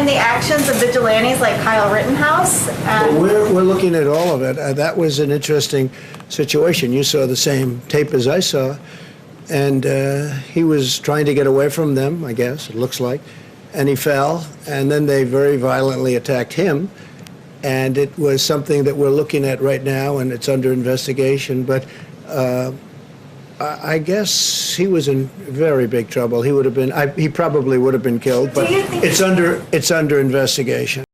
behind the actions of vigilantes like Kyle Rittenhouse? Well, we're looking at all of it. That was an interesting situation. You saw the same tape as I saw, and he was trying to get away from them, I guess, it looks like, and he fell, and then they very violently attacked him, and it was something that we're looking at right now, and it's under investigation, but I guess he was in very big trouble. He would have been. He probably would have been killed. But it's under investigation.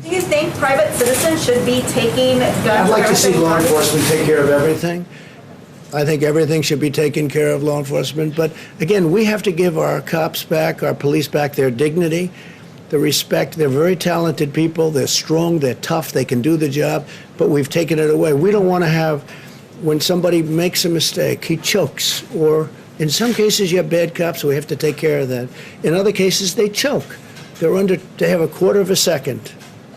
Do you think private citizens should be taking guns? I'd like to see law enforcement take care of everything. I think everything should be taken care of, law enforcement. But again, we have to give our cops back, our police back, their dignity, the respect. They're very talented people. They're strong. They're tough. They can do the job. But we've taken it away. We don't want to have, when somebody makes a mistake, he chokes. Or in some cases, you have bad cops, so we have to take care of that. In other cases, they choke. They have a quarter of a second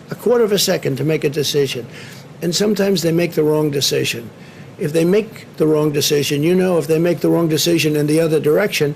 to make a decision. And sometimes they make the wrong decision. If they make the wrong decision, if they make the wrong decision in the other direction,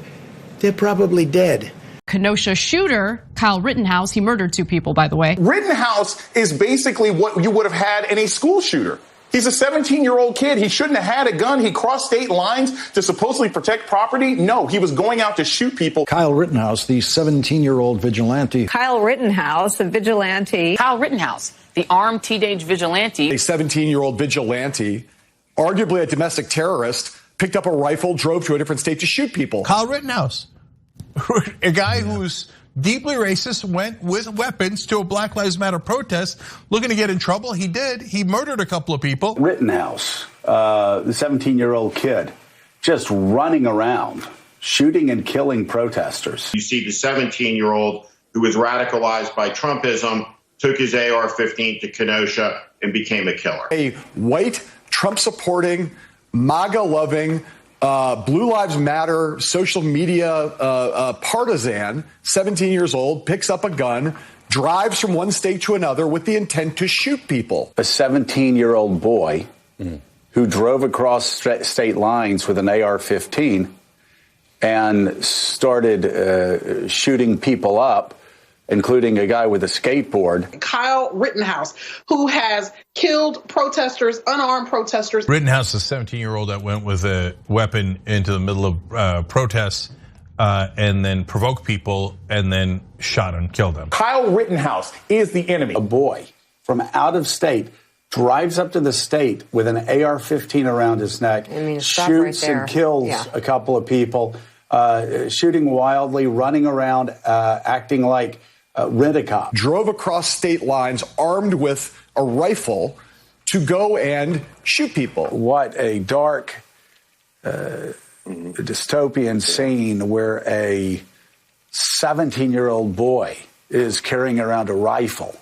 they're probably dead. Kenosha shooter, Kyle Rittenhouse, he murdered 2 people, by the way. Rittenhouse is basically what you would have had in a school shooter. He's a 17-year-old kid. He shouldn't have had a gun. He crossed state lines to supposedly protect property. No, he was going out to shoot people. Kyle Rittenhouse, the 17-year-old vigilante. Kyle Rittenhouse, a vigilante. Kyle Rittenhouse, the armed teenage vigilante. A 17-year-old vigilante, arguably a domestic terrorist, picked up a rifle, drove to a different state to shoot people. Kyle Rittenhouse, a guy who's deeply racist, went with weapons to a Black Lives Matter protest looking to get in trouble. He did. He murdered a couple of people. Rittenhouse, the 17-year-old kid, just running around, shooting and killing protesters. You see the 17-year-old who was radicalized by Trumpism, took his AR-15 to Kenosha and became a killer. A white, Trump-supporting, MAGA-loving, Blue Lives Matter social media partisan, 17 years old, picks up a gun, drives from one state to another with the intent to shoot people. A 17-year-old boy who drove across state lines with an AR-15 and started shooting people up, including a guy with a skateboard. Kyle Rittenhouse, who has killed protesters, unarmed protesters. Rittenhouse, a 17-year-old that went with a weapon into the middle of protests and then provoked people and then shot and killed them. Kyle Rittenhouse is the enemy. A boy from out of state drives up to the state with an AR-15 around his neck, shoots and kills a couple of people, shooting wildly, running around, acting like rent-a-cop. Drove across state lines armed with a rifle to go and shoot people. What a dark, dystopian scene where a 17-year-old boy is carrying around a rifle.